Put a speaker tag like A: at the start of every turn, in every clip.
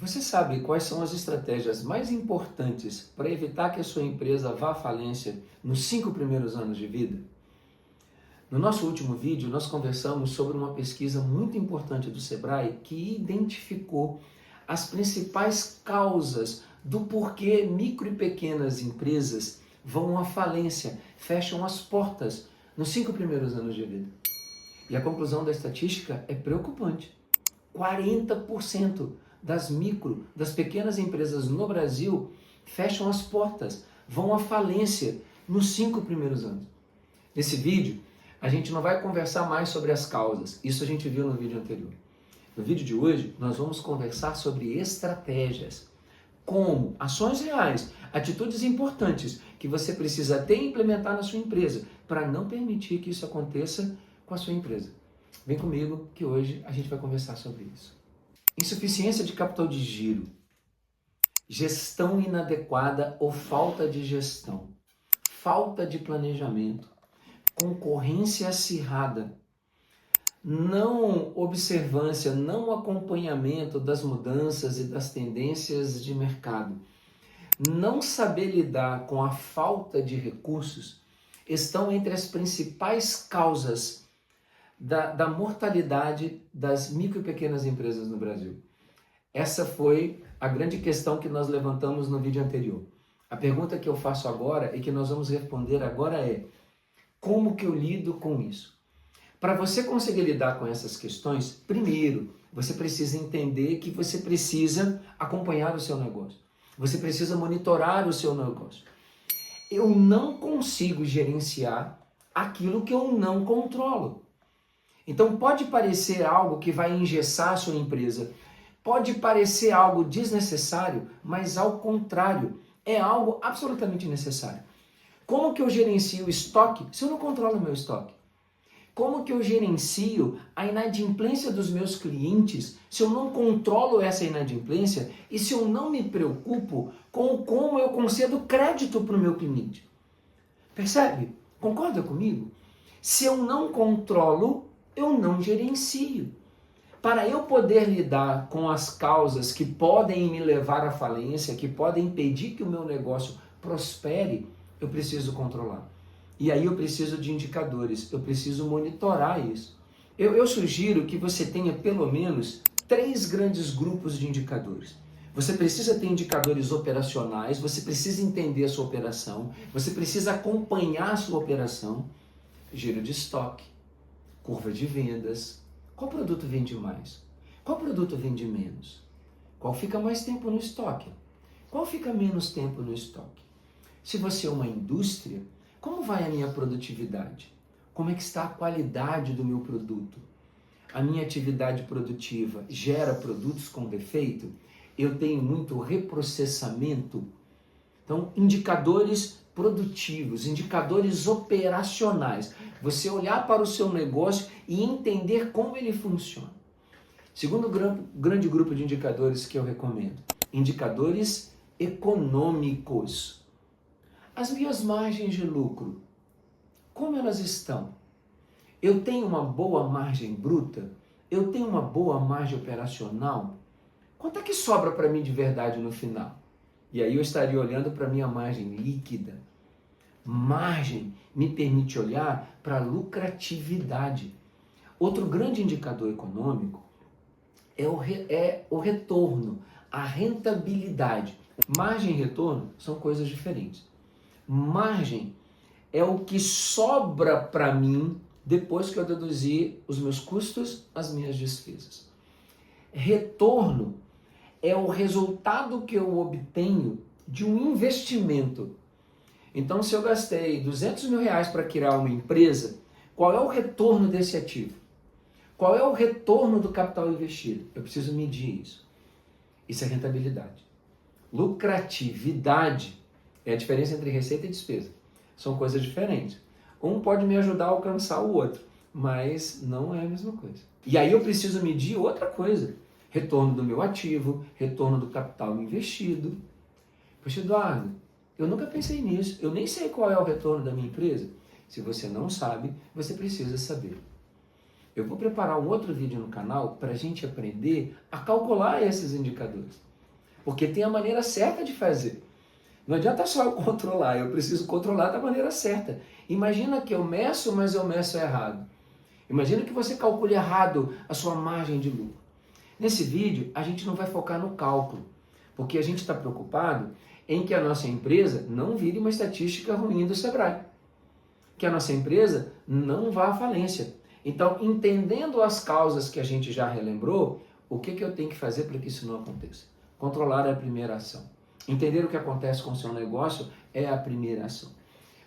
A: Você sabe quais são as estratégias mais importantes para evitar que a sua empresa vá à falência nos 5 primeiros anos de vida? No nosso último vídeo, nós conversamos sobre uma pesquisa muito importante do Sebrae que identificou as principais causas do porquê micro e pequenas empresas vão à falência, fecham as portas nos 5 primeiros anos de vida. E a conclusão da estatística é preocupante. 40% das pequenas empresas no Brasil fecham as portas, vão à falência nos 5 primeiros anos. Nesse vídeo, a gente não vai conversar mais sobre as causas, isso a gente viu no vídeo anterior. No vídeo de hoje, nós vamos conversar sobre estratégias, como ações reais, atitudes importantes que você precisa ter e implementar na sua empresa para não permitir que isso aconteça com a sua empresa. Vem comigo que hoje a gente vai conversar sobre isso. Insuficiência de capital de giro, gestão inadequada ou falta de gestão, falta de planejamento, concorrência acirrada, não observância, não acompanhamento das mudanças e das tendências de mercado, não saber lidar com a falta de recursos estão entre as principais causas da mortalidade das micro e pequenas empresas no Brasil. Essa foi a grande questão que nós levantamos no vídeo anterior. A pergunta que eu faço agora e que nós vamos responder agora é: como que eu lido com isso? Para você conseguir lidar com essas questões, primeiro, você precisa entender que você precisa acompanhar o seu negócio. Você precisa monitorar o seu negócio. Eu não consigo gerenciar aquilo que eu não controlo. Então pode parecer algo que vai engessar a sua empresa, pode parecer algo desnecessário, mas ao contrário, é algo absolutamente necessário. Como que eu gerencio o estoque se eu não controlo o meu estoque? Como que eu gerencio a inadimplência dos meus clientes se eu não controlo essa inadimplência e se eu não me preocupo com como eu concedo crédito para o meu cliente? Percebe? Concorda comigo? Se eu não controlo, eu não gerencio. Para eu poder lidar com as causas que podem me levar à falência, que podem impedir que o meu negócio prospere, eu preciso controlar. E aí eu preciso de indicadores, eu preciso monitorar isso. Eu sugiro que você tenha pelo menos 3 grandes grupos de indicadores. Você precisa ter indicadores operacionais, você precisa entender a sua operação, você precisa acompanhar a sua operação, giro de estoque, curva de vendas, qual produto vende mais? Qual produto vende menos? Qual fica mais tempo no estoque? Qual fica menos tempo no estoque? Se você é uma indústria, como vai a minha produtividade? Como é que está a qualidade do meu produto? A minha atividade produtiva gera produtos com defeito? Eu tenho muito reprocessamento? Então, indicadores produtivos, indicadores operacionais. Você olhar para o seu negócio e entender como ele funciona. Segundo grande grupo de indicadores que eu recomendo, indicadores econômicos. As minhas margens de lucro, como elas estão? Eu tenho uma boa margem bruta? Eu tenho uma boa margem operacional? Quanto é que sobra para mim de verdade no final? E aí eu estaria olhando para a minha margem líquida. Margem me permite olhar para a lucratividade. Outro grande indicador econômico é o retorno, a rentabilidade. Margem e retorno são coisas diferentes. Margem é o que sobra para mim depois que eu deduzir os meus custos, as minhas despesas. Retorno é o resultado que eu obtenho de um investimento. Então, se eu gastei R$200 mil para criar uma empresa, qual é o retorno desse ativo? Qual é o retorno do capital investido? Eu preciso medir isso. Isso é rentabilidade. Lucratividade é a diferença entre receita e despesa. São coisas diferentes. Um pode me ajudar a alcançar o outro, mas não é a mesma coisa. E aí eu preciso medir outra coisa. Retorno do meu ativo, retorno do capital investido. Poxa, Eduardo, eu nunca pensei nisso. Eu nem sei qual é o retorno da minha empresa. Se você não sabe, você precisa saber. Eu vou preparar um outro vídeo no canal para a gente aprender a calcular esses indicadores. porque tem a maneira certa de fazer. Não adianta só eu controlar, eu preciso controlar da maneira certa. Imagina que eu meço, mas eu meço errado. Imagina que você calcule errado a sua margem de lucro. Nesse vídeo, a gente não vai focar no cálculo, porque a gente está preocupado em que a nossa empresa não vire uma estatística ruim do Sebrae, que a nossa empresa não vá à falência. Então, entendendo as causas que a gente já relembrou, o que eu tenho que fazer para que isso não aconteça? Controlar é a primeira ação. Entender o que acontece com o seu negócio é a primeira ação.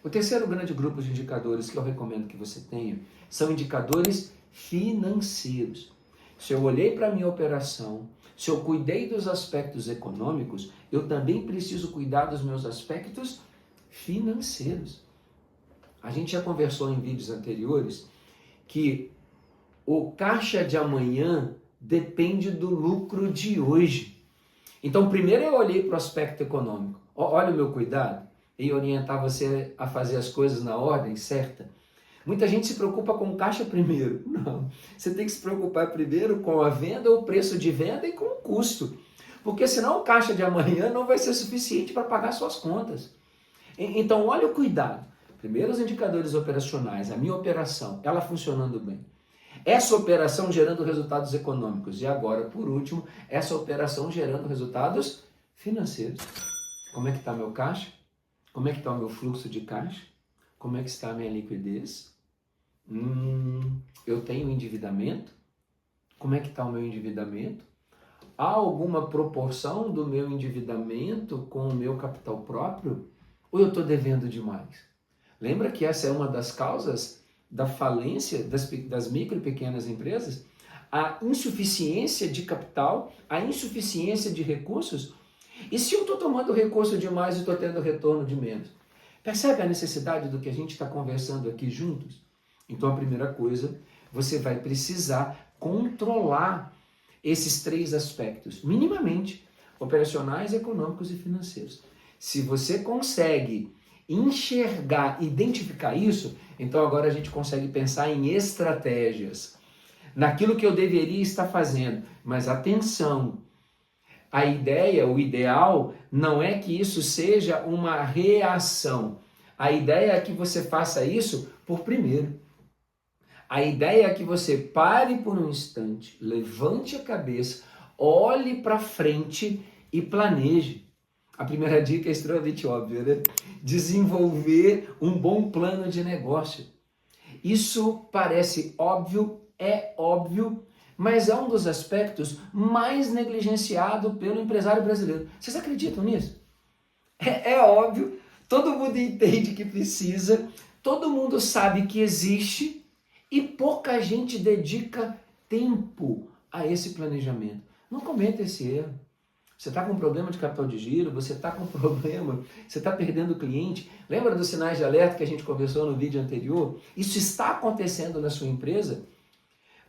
A: O terceiro grande grupo de indicadores que eu recomendo que você tenha são indicadores financeiros. Se eu olhei para a minha operação, se eu cuidei dos aspectos econômicos, eu também preciso cuidar dos meus aspectos financeiros. A gente já conversou em vídeos anteriores que o caixa de amanhã depende do lucro de hoje. Então, primeiro eu olhei para o aspecto econômico. Olha o meu cuidado em orientar você a fazer as coisas na ordem certa. Muita gente se preocupa com o caixa primeiro. Não, você tem que se preocupar primeiro com a venda, o preço de venda e com o custo. Porque senão o caixa de amanhã não vai ser suficiente para pagar suas contas. Então, olha o cuidado. Primeiro os indicadores operacionais, a minha operação, ela funcionando bem. Essa operação gerando resultados econômicos. E agora, por último, essa operação gerando resultados financeiros. Como é que está meu caixa? Como é que está o meu fluxo de caixa? Como é que está a minha liquidez? Eu tenho endividamento? Como é que está o meu endividamento? Há alguma proporção do meu endividamento com o meu capital próprio? Ou eu estou devendo demais? Lembra que essa é uma das causas da falência das micro e pequenas empresas? A insuficiência de capital, a insuficiência de recursos. E se eu estou tomando recurso demais e estou tendo retorno de menos? Percebe a necessidade do que a gente está conversando aqui juntos? Então, a primeira coisa, você vai precisar controlar esses três aspectos, minimamente, operacionais, econômicos e financeiros. Se você consegue enxergar, identificar isso, então agora a gente consegue pensar em estratégias, naquilo que eu deveria estar fazendo. Mas atenção, a ideia, o ideal, não é que isso seja uma reação. A ideia é que você faça isso por primeiro. A ideia é que você pare por um instante, levante a cabeça, olhe para frente e planeje. A primeira dica é extremamente óbvia, né? Desenvolver um bom plano de negócio. Isso parece óbvio, é óbvio, mas é um dos aspectos mais negligenciado pelo empresário brasileiro. Vocês acreditam nisso? É óbvio, todo mundo entende que precisa, todo mundo sabe que existe e pouca gente dedica tempo a esse planejamento. Não cometa esse erro. Você está com problema de capital de giro, você está com problema, você está perdendo cliente. Lembra dos sinais de alerta que a gente conversou no vídeo anterior? Isso está acontecendo na sua empresa?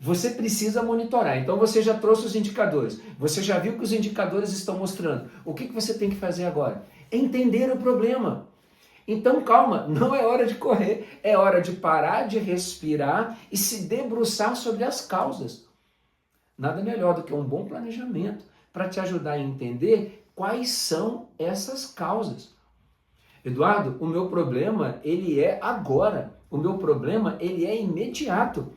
A: Você precisa monitorar. Então você já trouxe os indicadores. Você já viu que os indicadores estão mostrando. O que você tem que fazer agora? Entender o problema. Então calma, não é hora de correr. É hora de parar, de respirar e se debruçar sobre as causas. Nada melhor do que um bom planejamento para te ajudar a entender quais são essas causas. Eduardo, o meu problema, ele é agora. O meu problema, ele é imediato.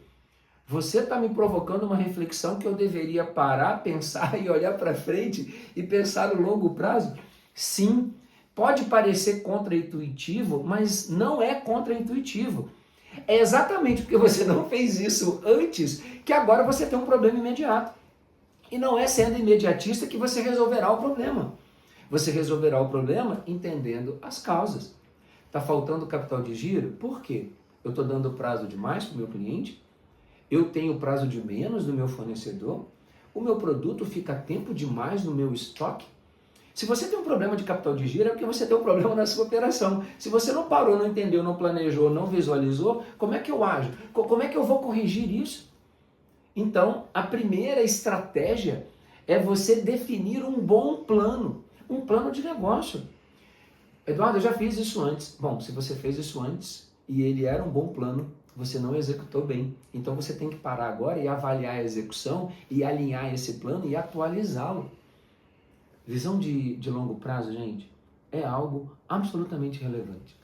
A: Você está me provocando uma reflexão que eu deveria parar, pensar e olhar para frente e pensar no longo prazo? Sim, pode parecer contraintuitivo, mas não é contraintuitivo. É exatamente porque você não fez isso antes que agora você tem um problema imediato. E não é sendo imediatista que você resolverá o problema. Você resolverá o problema entendendo as causas. Está faltando capital de giro? Por quê? Eu estou dando prazo demais para o meu cliente? Eu tenho prazo de menos do meu fornecedor? O meu produto fica tempo demais no meu estoque? Se você tem um problema de capital de giro, é porque você tem um problema na sua operação. Se você não parou, não entendeu, não planejou, não visualizou, como é que eu ajo? Como é que eu vou corrigir isso? Então, a primeira estratégia é você definir um bom plano, um plano de negócio. Eduardo, eu já fiz isso antes. Bom, se você fez isso antes e ele era um bom plano, você não executou bem. Então você tem que parar agora e avaliar a execução e alinhar esse plano e atualizá-lo. Visão de longo prazo, gente, é algo absolutamente relevante.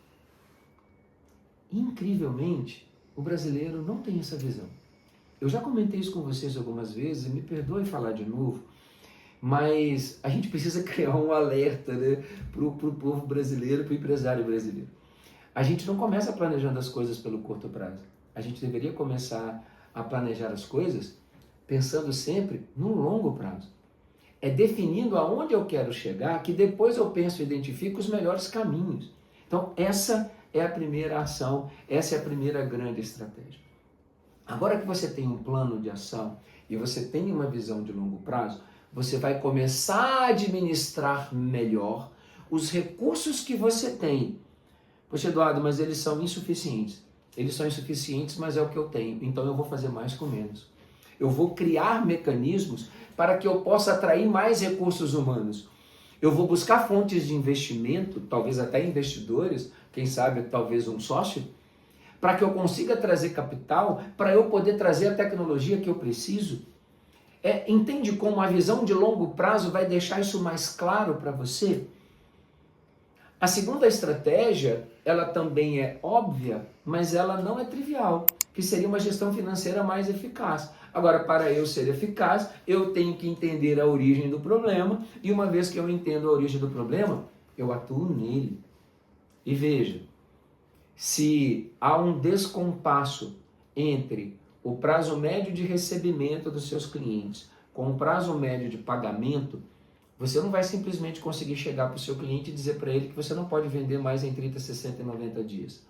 A: Incrivelmente, o brasileiro não tem essa visão. Eu já comentei isso com vocês algumas vezes, e me perdoe falar de novo, mas a gente precisa criar um alerta, né, para o povo brasileiro, para o empresário brasileiro. A gente não começa planejando as coisas pelo curto prazo. A gente deveria começar a planejar as coisas pensando sempre no longo prazo. É definindo aonde eu quero chegar que depois eu penso e identifico os melhores caminhos. Então, essa é a primeira ação, essa é a primeira grande estratégia. Agora que você tem um plano de ação e você tem uma visão de longo prazo, você vai começar a administrar melhor os recursos que você tem. Poxa, Eduardo, mas eles são insuficientes. Eles são insuficientes, mas é o que eu tenho. Então eu vou fazer mais com menos. Eu vou criar mecanismos para que eu possa atrair mais recursos humanos. Eu vou buscar fontes de investimento, talvez até investidores, quem sabe talvez um sócio, para que eu consiga trazer capital, para eu poder trazer a tecnologia que eu preciso. Entende como a visão de longo prazo vai deixar isso mais claro para você? A segunda estratégia, ela também é óbvia, mas ela não é trivial, que seria uma gestão financeira mais eficaz. Agora, para eu ser eficaz, eu tenho que entender a origem do problema, e uma vez que eu entendo a origem do problema, eu atuo nele. E veja, se há um descompasso entre o prazo médio de recebimento dos seus clientes com o prazo médio de pagamento, você não vai simplesmente conseguir chegar para o seu cliente e dizer para ele que você não pode vender mais em 30, 60 e 90 dias.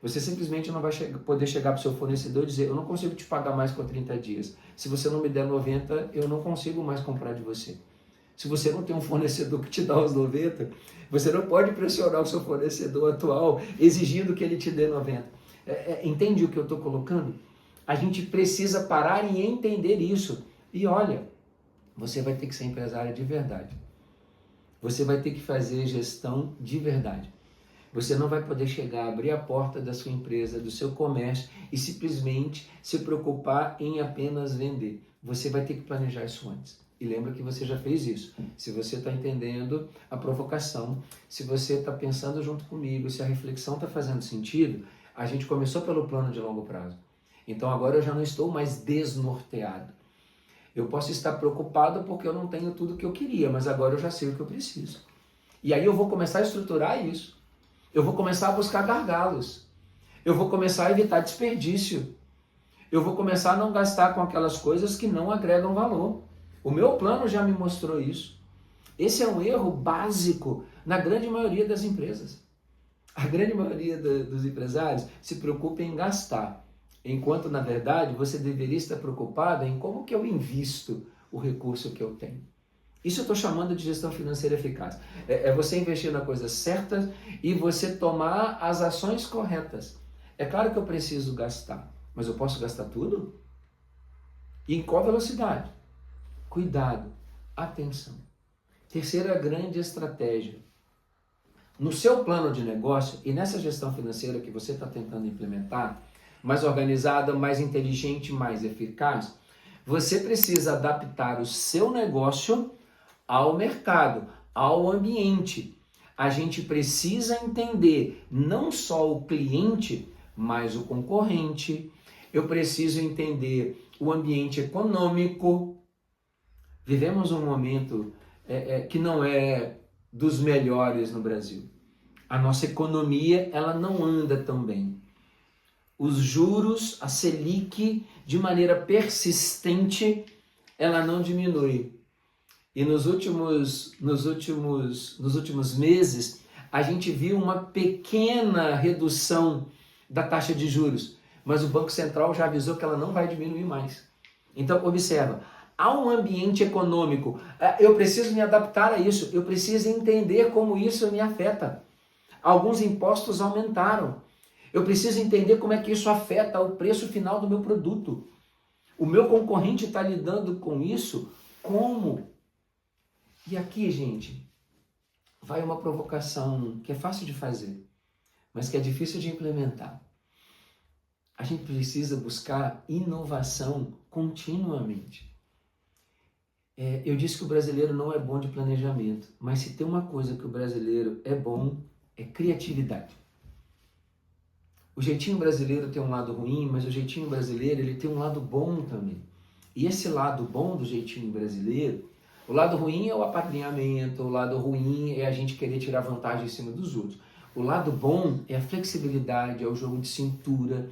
A: Você simplesmente não vai poder chegar para o seu fornecedor e dizer, eu não consigo te pagar mais com 30 dias. Se você não me der 90, eu não consigo mais comprar de você. Se você não tem um fornecedor que te dá os 90, você não pode pressionar o seu fornecedor atual exigindo que ele te dê 90. Entende o que eu estou colocando? A gente precisa parar e entender isso. E olha, você vai ter que ser empresário de verdade. Você vai ter que fazer gestão de verdade. Você não vai poder chegar, abrir a porta da sua empresa, do seu comércio e simplesmente se preocupar em apenas vender. Você vai ter que planejar isso antes. E lembra que você já fez isso. Se você está entendendo a provocação, se você está pensando junto comigo, se a reflexão está fazendo sentido, a gente começou pelo plano de longo prazo. Então agora eu já não estou mais desnorteado. Eu posso estar preocupado porque eu não tenho tudo o que eu queria, mas agora eu já sei o que eu preciso. E aí eu vou começar a estruturar isso. Eu vou começar a buscar gargalos. Eu vou começar a evitar desperdício. Eu vou começar a não gastar com aquelas coisas que não agregam valor. O meu plano já me mostrou isso. Esse é um erro básico na grande maioria das empresas. A grande maioria dos empresários se preocupa em gastar, enquanto, na verdade, você deveria estar preocupado em como que eu invisto o recurso que eu tenho. Isso eu estou chamando de gestão financeira eficaz. É você investir na coisa certa e você tomar as ações corretas. É claro que eu preciso gastar, mas eu posso gastar tudo? E em qual velocidade? Cuidado, atenção. Terceira grande estratégia. No seu plano de negócio e nessa gestão financeira que você está tentando implementar, mais organizada, mais inteligente, mais eficaz, você precisa adaptar o seu negócio ao mercado, ao ambiente. A gente precisa entender não só o cliente, mas o concorrente. Eu preciso entender o ambiente econômico. Vivemos um momento que não é dos melhores no Brasil. A nossa economia, ela não anda tão bem. Os juros, a Selic, de maneira persistente, ela não diminui. E nos últimos meses, a gente viu uma pequena redução da taxa de juros, mas o Banco Central já avisou que ela não vai diminuir mais. Então, observa, há um ambiente econômico, eu preciso me adaptar a isso, eu preciso entender como isso me afeta. Alguns impostos aumentaram, eu preciso entender como é que isso afeta o preço final do meu produto. O meu concorrente está lidando com isso como? E aqui, gente, vai uma provocação que é fácil de fazer, mas que é difícil de implementar. A gente precisa buscar inovação continuamente. Eu disse que o brasileiro não é bom de planejamento, mas se tem uma coisa que o brasileiro é bom, é criatividade. O jeitinho brasileiro tem um lado ruim, mas o jeitinho brasileiro ele tem um lado bom também. E esse lado bom do jeitinho brasileiro, o lado ruim é o apadrinhamento, o lado ruim é a gente querer tirar vantagem em cima dos outros. O lado bom é a flexibilidade, é o jogo de cintura.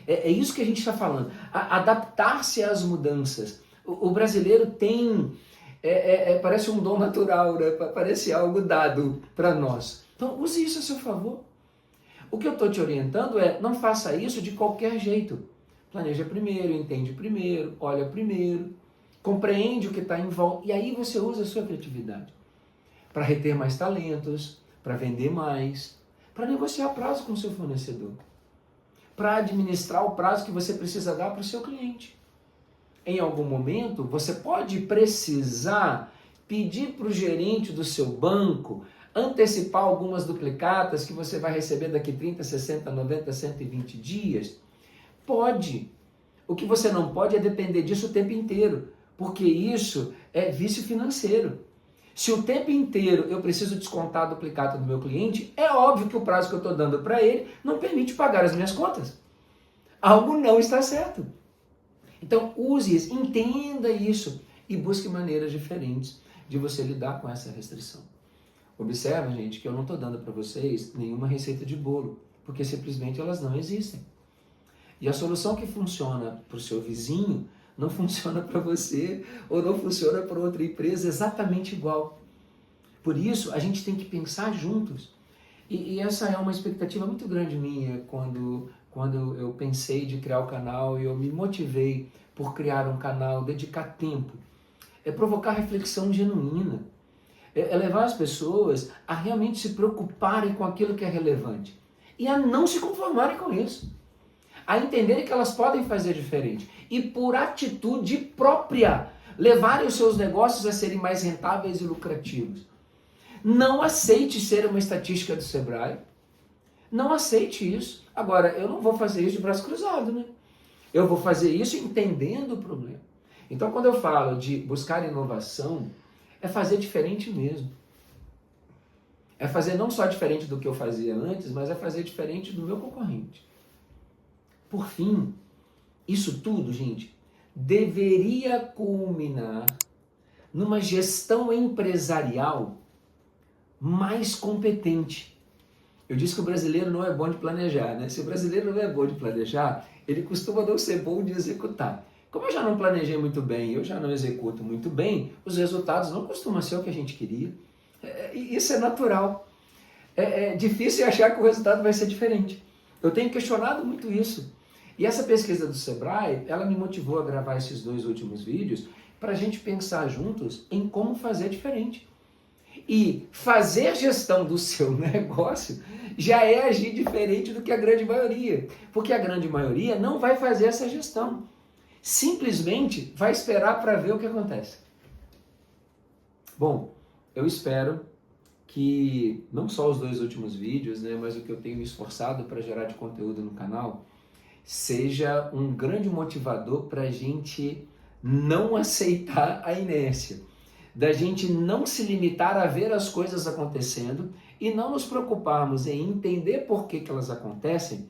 A: É isso que a gente está falando. Adaptar-se às mudanças. O brasileiro tem, parece um dom natural, né? Parece algo dado para nós. Então use isso a seu favor. O que eu estou te orientando é, não faça isso de qualquer jeito. Planeja primeiro, entende primeiro, olha primeiro, compreende o que está em volta, e aí você usa a sua criatividade para reter mais talentos, para vender mais, para negociar prazo com o seu fornecedor, para administrar o prazo que você precisa dar para o seu cliente. Em algum momento, você pode precisar pedir para o gerente do seu banco antecipar algumas duplicatas que você vai receber daqui 30, 60, 90, 120 dias. Pode. O que você não pode é depender disso o tempo inteiro, porque isso é vício financeiro. Se o tempo inteiro eu preciso descontar a duplicata do meu cliente, é óbvio que o prazo que eu estou dando para ele não permite pagar as minhas contas. Algo não está certo. Então use isso, entenda isso e busque maneiras diferentes de você lidar com essa restrição. Observa, gente, que eu não estou dando para vocês nenhuma receita de bolo, porque simplesmente elas não existem. E a solução que funciona para o seu vizinho não funciona para você ou não funciona para outra empresa exatamente igual. Por isso, a gente tem que pensar juntos. E essa é uma expectativa muito grande minha quando eu pensei de criar o canal e eu me motivei por criar um canal, dedicar tempo. É provocar reflexão genuína. É levar as pessoas a realmente se preocuparem com aquilo que é relevante. E a não se conformarem com isso. A entenderem que elas podem fazer diferente. E por atitude própria, levarem os seus negócios a serem mais rentáveis e lucrativos. Não aceite ser uma estatística do Sebrae. Não aceite isso. Agora, eu não vou fazer isso de braço cruzado, né? Eu vou fazer isso entendendo o problema. Então, quando eu falo de buscar inovação, é fazer diferente mesmo. É fazer não só diferente do que eu fazia antes, mas é fazer diferente do meu concorrente. Por fim, isso tudo, gente, deveria culminar numa gestão empresarial mais competente. Eu disse que o brasileiro não é bom de planejar, né? Se o brasileiro não é bom de planejar, ele costuma não ser bom de executar. Como eu já não planejei muito bem, eu já não executo muito bem, os resultados não costumam ser o que a gente queria. Isso é natural. É difícil achar que o resultado vai ser diferente. Eu tenho questionado muito isso. E essa pesquisa do Sebrae, ela me motivou a gravar esses 2 últimos vídeos para a gente pensar juntos em como fazer diferente. E fazer gestão do seu negócio já é agir diferente do que a grande maioria. Porque a grande maioria não vai fazer essa gestão. Simplesmente vai esperar para ver o que acontece. Bom, eu espero que não só os 2 últimos vídeos, né, mas o que eu tenho me esforçado para gerar de conteúdo no canal, seja um grande motivador para a gente não aceitar a inércia, da gente não se limitar a ver as coisas acontecendo e não nos preocuparmos em entender por que elas acontecem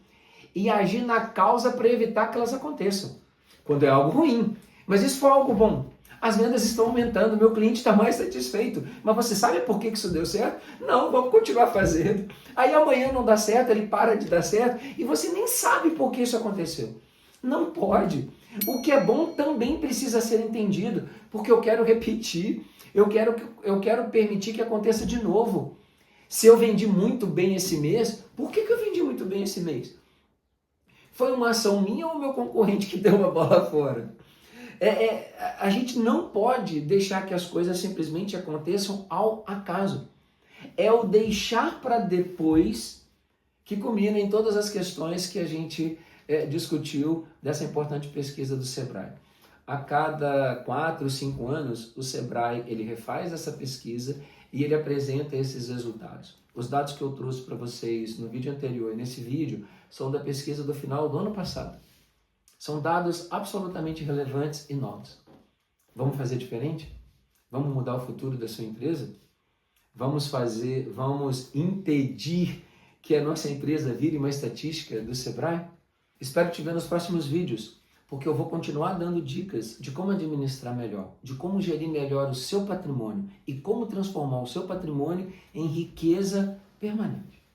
A: e agir na causa para evitar que elas aconteçam, quando é algo ruim. Mas isso foi algo bom. As vendas estão aumentando, meu cliente está mais satisfeito. Mas você sabe por que isso deu certo? Não, vamos continuar fazendo. Aí amanhã não dá certo, ele para de dar certo e você nem sabe por que isso aconteceu. Não pode. O que é bom também precisa ser entendido, porque eu quero repetir, eu quero permitir que aconteça de novo. Se eu vendi muito bem esse mês, por que eu vendi muito bem esse mês? Foi uma ação minha ou o meu concorrente que deu uma bola fora? A gente não pode deixar que as coisas simplesmente aconteçam ao acaso. É o deixar para depois que culmina em todas as questões que a gente discutiu dessa importante pesquisa do Sebrae. A cada 4, 5 anos, o Sebrae ele refaz essa pesquisa e ele apresenta esses resultados. Os dados que eu trouxe para vocês no vídeo anterior e nesse vídeo são da pesquisa do final do ano passado. São dados absolutamente relevantes e novos. Vamos fazer diferente? Vamos mudar o futuro da sua empresa? Vamos impedir que a nossa empresa vire uma estatística do Sebrae? Espero te ver nos próximos vídeos, porque eu vou continuar dando dicas de como administrar melhor, de como gerir melhor o seu patrimônio e como transformar o seu patrimônio em riqueza permanente.